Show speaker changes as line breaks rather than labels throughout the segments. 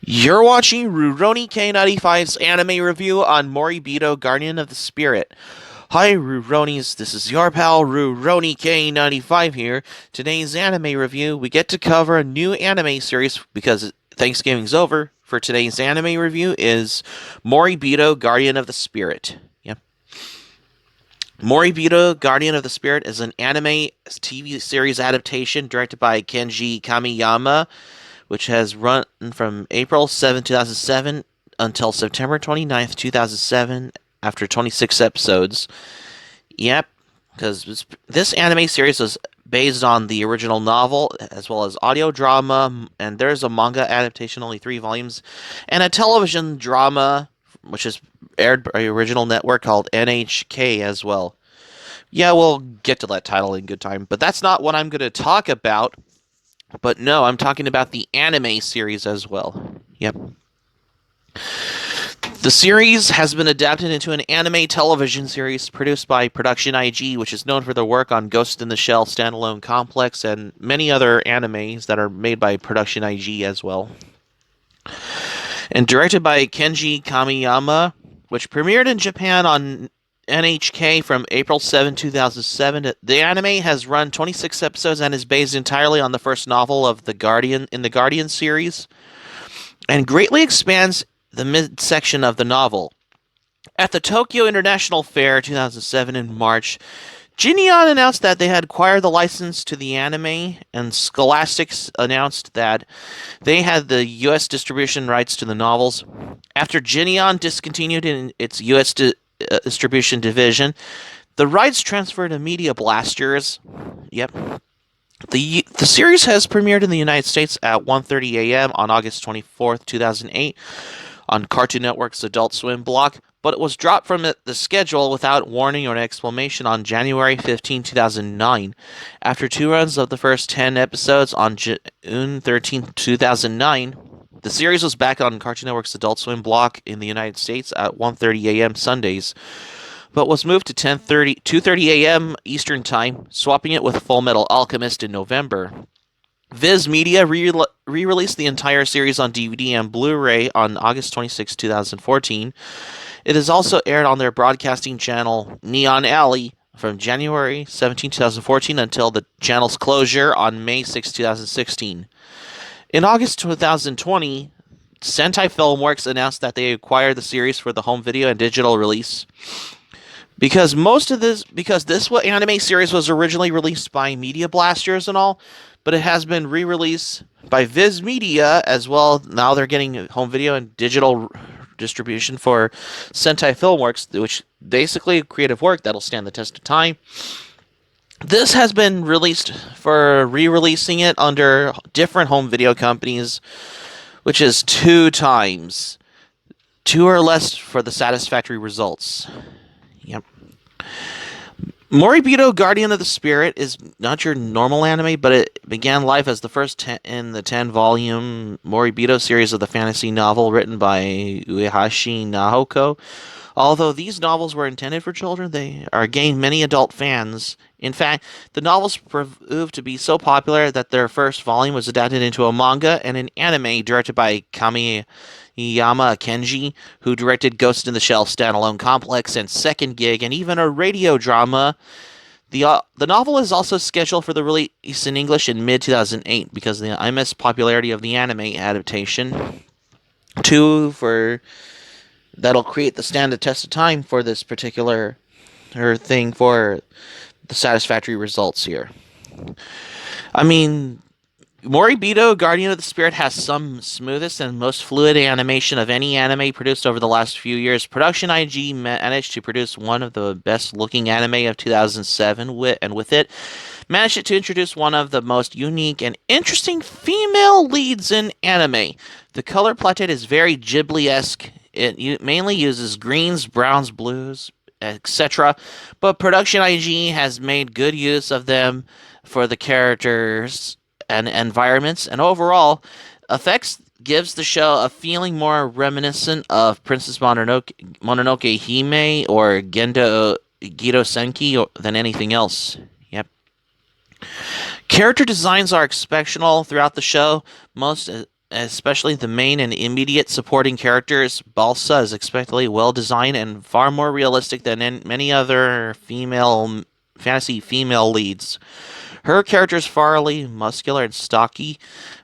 You're watching Rurouni K95's anime review on Moribito, Guardian of the Spirit. Hi, Rurouni's. This is your pal Rurouni K95 here. Today's anime review, we get to cover a new anime series because Thanksgiving's over. For today's anime review is Moribito, Guardian of the Spirit. Yep. Moribito, Guardian of the Spirit is an anime TV series adaptation directed by Kenji Kamiyama, which has run from April 7, 2007 until September 29th, 2007, after 26 episodes. Yep, because this anime series was based on the original novel, as well as audio drama, and there's a manga adaptation, only 3 volumes, and a television drama, which is aired by the original network called NHK as well. Yeah, we'll get to that title in good time, but that's not what I'm going to talk about. But no, I'm talking about the anime series as well. Yep. The series has been adapted into an anime television series produced by Production IG, which is known for their work on Ghost in the Shell standalone complex and many other animes that are made by Production IG as well. And directed by Kenji Kamiyama, which premiered in Japan on NHK from April 7, 2007. The anime has run 26 episodes and is based entirely on the first novel of the Guardian series, and greatly expands the midsection of the novel. At the Tokyo International Fair 2007 in March, Genion announced that they had acquired the license to the anime, and Scholastic announced that they had the U.S. distribution rights to the novels. After Genion discontinued in its U.S. distribution division, the rights transferred to Media Blasters. Yep. The series has premiered in the United States at 1:30 a.m. on August 24th, 2008 on Cartoon Network's Adult Swim block, but it was dropped from the schedule without warning or an explanation on January 15, 2009. After 2 runs of the first 10 episodes on June 13, 2009, the series was back on Cartoon Network's Adult Swim block in the United States at 1:30 a.m. Sundays, but was moved to 2:30 a.m. Eastern Time, swapping it with Full Metal Alchemist in November. Viz Media re-released the entire series on DVD and Blu-ray on August 26, 2014. It is also aired on their broadcasting channel Neon Alley from January 17, 2014 until the channel's closure on May 6, 2016. In August 2020, Sentai Filmworks announced that they acquired the series for the home video and digital release. Because this anime series was originally released by Media Blasters and all, but it has been re-released by Viz Media as well. Now they're getting home video and digital distribution for Sentai Filmworks, which basically creative work that'll stand the test of time. This has been released for re-releasing it under different home video companies, which is 2 times. 2 or less for the satisfactory results. Yep. Moribito Guardian of the Spirit is not your normal anime, but it began life as the first in the 10-volume Moribito series of the fantasy novel written by Uehashi Nahoko. Although these novels were intended for children, they are gained many adult fans. In fact, the novels proved to be so popular that their first volume was adapted into a manga and an anime directed by Kamiyama Kenji, who directed Ghost in the Shell standalone complex and Second Gig, and even a radio drama. The novel is also scheduled for the release in English in mid-2008 because of the immense popularity of the anime adaptation. That'll create the standard test of time for this particular thing for the satisfactory results here. I mean, Moribito, Guardian of the Spirit has some smoothest and most fluid animation of any anime produced over the last few years. Production IG managed to produce one of the best looking anime of 2007 and with it managed to introduce one of the most unique and interesting female leads in anime. The color palette is very Ghibli-esque. It mainly uses greens, browns, blues, etc. But Production IG has made good use of them for the characters and environments, and overall effects gives the show a feeling more reminiscent of Princess Mononoke Hime or Gendo Gito Senki than anything else. Yep. Character designs are exceptional throughout the show. Most especially the main and immediate supporting characters, Balsa is expectedly well designed and far more realistic than in many other female fantasy female leads. Her character is fairly muscular and stocky,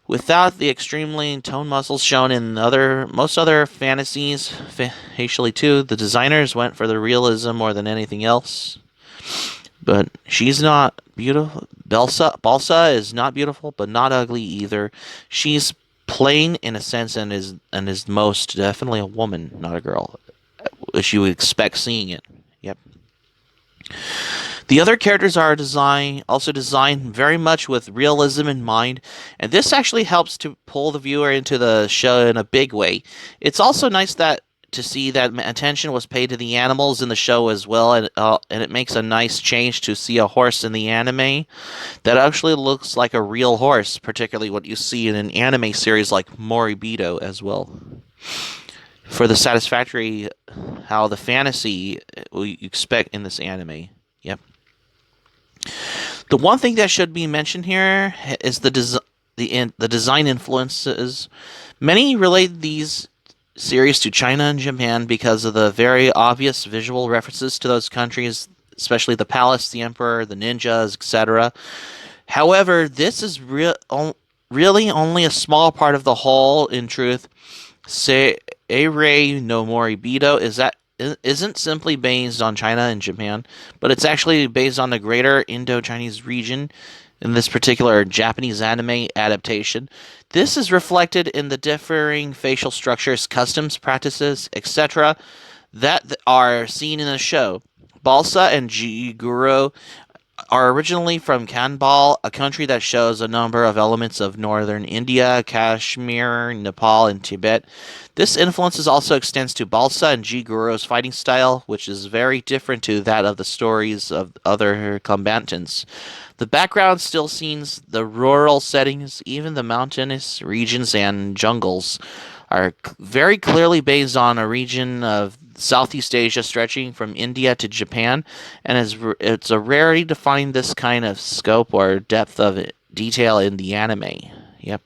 without the extremely toned muscles shown in most other fantasies. Facially too, the designers went for the realism more than anything else. But she's not beautiful. Balsa is not beautiful, but not ugly either. She's plain in a sense, and is most definitely a woman, not a girl, as you would expect seeing it. Yep. The other characters are also designed very much with realism in mind, and this actually helps to pull the viewer into the show in a big way. It's also nice that to see that attention was paid to the animals in the show as well, and it makes a nice change to see a horse in the anime that actually looks like a real horse, particularly what you see in an anime series like Moribito as well. For the satisfactory, how the fantasy you expect in this anime. Yep. The one thing that should be mentioned here is the design influences. Many relate these series to China and Japan because of the very obvious visual references to those countries, especially the palace, the emperor, the ninjas, etc. However, this is really only a small part of the whole. In truth, say Rei no Moribito isn't simply based on China and Japan, but it's actually based on the greater Indo-Chinese region. In this particular Japanese anime adaptation, this is reflected in the differing facial structures, customs, practices, etc., that are seen in the show. Balsa and Jiguro are originally from Kanbal, a country that shows a number of elements of northern India, Kashmir, Nepal, and Tibet. This influence also extends to Balsa and Jiguro's fighting style, which is very different to that of the stories of other combatants. The background still sees the rural settings, even the mountainous regions and jungles are very clearly based on a region of Southeast Asia stretching from India to Japan, and it's a rarity to find this kind of scope or depth of detail in the anime. Yep.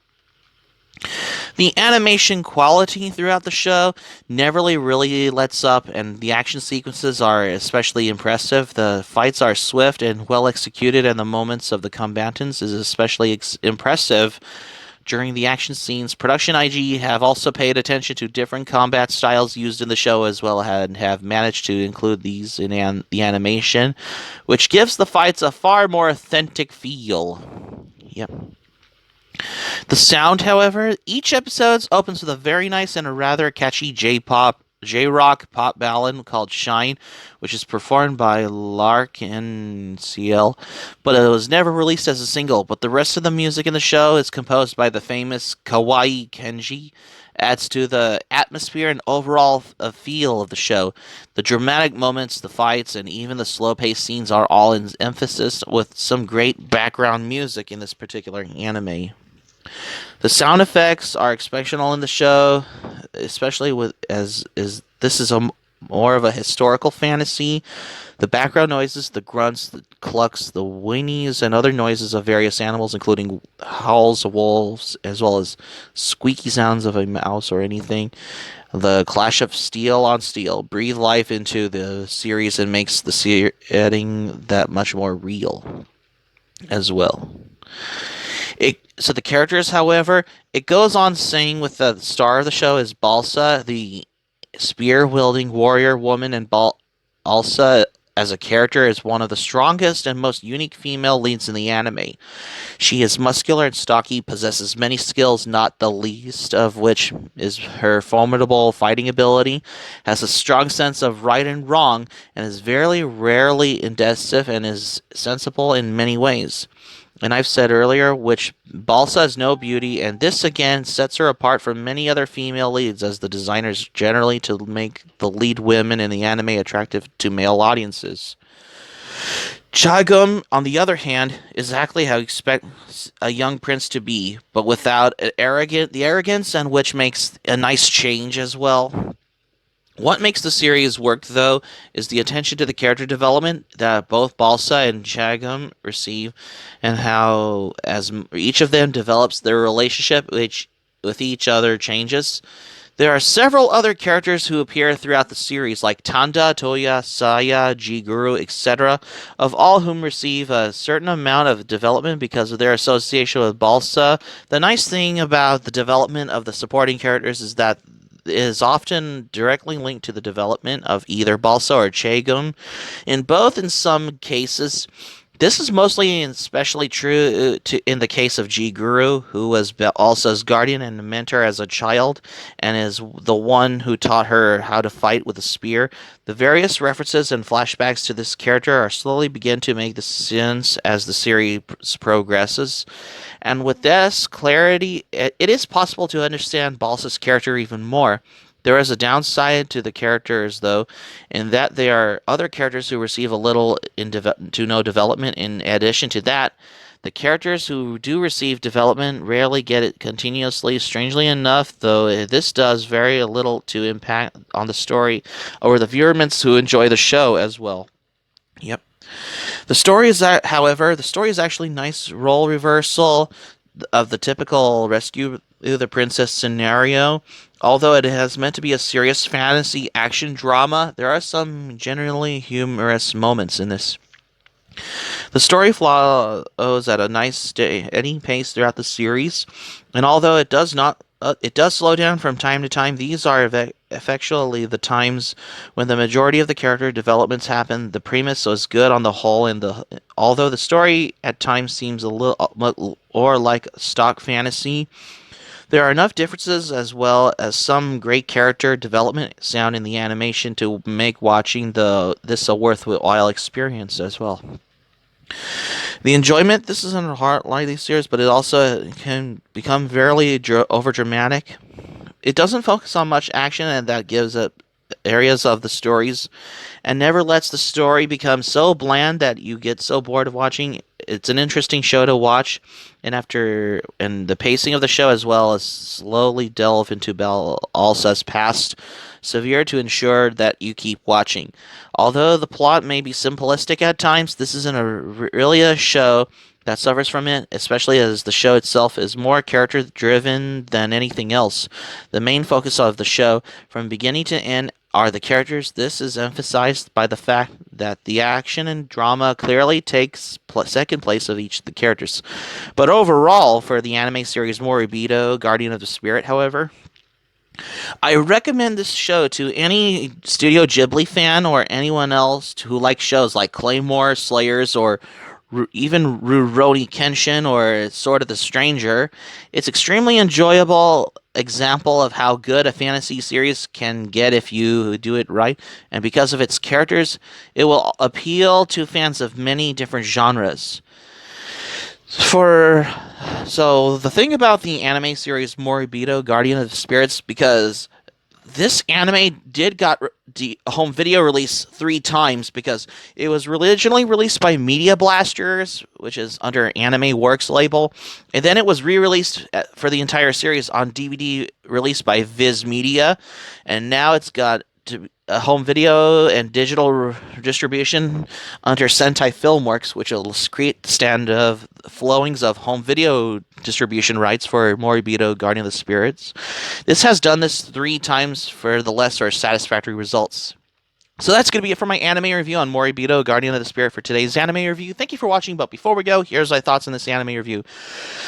The animation quality throughout the show never really lets up, and the action sequences are especially impressive. The fights are swift and well executed, and the moments of the combatants is especially impressive. During the action scenes, Production IG have also paid attention to different combat styles used in the show as well and have managed to include these in the animation, which gives the fights a far more authentic feel. Yep. The sound, however, each episode opens with a very nice and a rather catchy J-rock pop ballad called Shine, which is performed by Lark and CL, but it was never released as a single. But the rest of the music in the show is composed by the famous Kawaii Kenji, adds to the atmosphere and overall feel of the show. The dramatic moments, the fights, and even the slow-paced scenes are all in emphasis with some great background music in this particular anime. The sound effects are exceptional in the show, especially this is more of a historical fantasy. The background noises, the grunts, the clucks, the whinnies, and other noises of various animals, including howls of wolves, as well as squeaky sounds of a mouse or anything. The clash of steel on steel breathe life into the series and makes the setting that much more real as well. So the characters, however, it goes on saying with the star of the show is Balsa, the spear-wielding warrior woman, and Balsa as a character is one of the strongest and most unique female leads in the anime. She is muscular and stocky, possesses many skills, not the least of which is her formidable fighting ability, has a strong sense of right and wrong, and is very rarely indecisive and is sensible in many ways. And I've said earlier, which Balsa has no beauty, and this again sets her apart from many other female leads, as the designers generally to make the lead women in the anime attractive to male audiences. Chagum, on the other hand, is exactly how you expect a young prince to be, but without the arrogance, and which makes a nice change as well. What makes the series work, though, is the attention to the character development that both Balsa and Chagum receive, and how, as each of them develops their relationship, which with each other changes. There are several other characters who appear throughout the series, like Tanda, Toya, Saya, Jiguru, etc., of all whom receive a certain amount of development because of their association with Balsa. The nice thing about the development of the supporting characters is that it is often directly linked to the development of either Balsa or Chaegun. In some cases, this is mostly and especially true in the case of G Guru, who was Alsa's guardian and mentor as a child, and is the one who taught her how to fight with a spear. The various references and flashbacks to this character are slowly begin to make the sense as the series progresses. And with this clarity, it is possible to understand Balsa's character even more. There is a downside to the characters, though, in that there are other characters who receive a little to no development. In addition to that, the characters who do receive development rarely get it continuously. Strangely enough, though, this does very little to impact on the story or the viewers who enjoy the show as well. Yep. The story is actually nice role reversal of the typical rescue the princess scenario. Although it has meant to be a serious fantasy action drama, there are some genuinely humorous moments in this. The story flows at a nice steady pace throughout the series, and although it does slow down from time to time. These are effectually the times when the majority of the character developments happen. The premise was good on the whole, and although the story at times seems a little or like stock fantasy, there are enough differences as well as some great character development sound in the animation to make watching this a worthwhile experience as well. The enjoyment, this isn't a hard like these series, but it also can become very over dramatic. It doesn't focus on much action, and that gives up areas of the stories and never lets the story become so bland that you get so bored of watching. It's an interesting show to watch, and the pacing of the show as well as slowly delve into Alsa's past severe to ensure that you keep watching. Although the plot may be simplistic at times, this isn't really a show that suffers from it, especially as the show itself is more character driven than anything else. The main focus of the show, from beginning to end, are the characters. This is emphasized by the fact that the action and drama clearly takes second place of each of the characters. But overall, for the anime series Moribito, Guardian of the Spirit, however, I recommend this show to any Studio Ghibli fan or anyone else who likes shows like Claymore, Slayers, or even Rurouni Kenshin or Sword of the Stranger. It's extremely enjoyable example of how good a fantasy series can get if you do it right, and because of its characters, it will appeal to fans of many different genres. So the thing about the anime series Moribito, Guardian of the Spirits, because this anime did got home video release 3 times because it was originally released by Media Blasters, which is under Anime Works label, and then it was re-released for the entire series on DVD released by Viz Media, and now it's got a home video and digital distribution under Sentai Filmworks, which will create the stand of flowings of home video distribution rights for Moribito Guardian of the Spirits. This has done this 3 times for the less or satisfactory results. So that's going to be it for my anime review on Moribito, Guardian of the Spirit for today's anime review. Thank you for watching, but before we go, here's my thoughts on this anime review.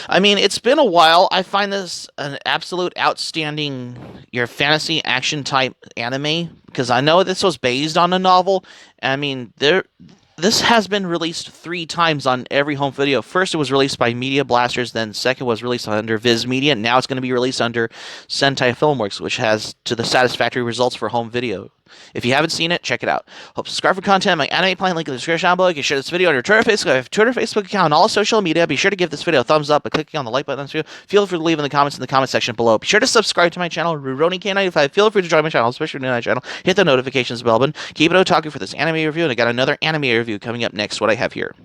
I mean, it's been a while. I find this an absolute outstanding your fantasy action type anime because I know this was based on a novel. I mean, this has been released 3 times on every home video. First, it was released by Media Blasters, then second was released under Viz Media, and now it's going to be released under Sentai Filmworks, which has to the satisfactory results for home video. If you haven't seen it, check it out. Hope subscribe for content. My anime plan link in the description down below. You can share this video on your Twitter, Facebook. I have a Twitter, Facebook account, and all social media. Be sure to give this video a thumbs up by clicking on the like button on this video. Feel free to leave in the comments in the comment section below. Be sure to subscribe to my channel, Rurouni K95. Feel free to join my channel, especially my channel. Hit the notifications bell button. Keep it otaku for this anime review, and I got another anime review coming up next. What I have here.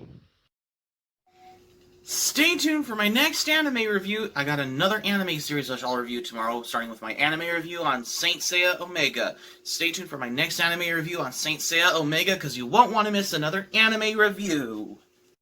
Stay tuned for my next anime review. I got another anime series which I'll review tomorrow, starting with my anime review on Saint Seiya Omega. Stay tuned for my next anime review on Saint Seiya Omega, because you won't want to miss another anime review.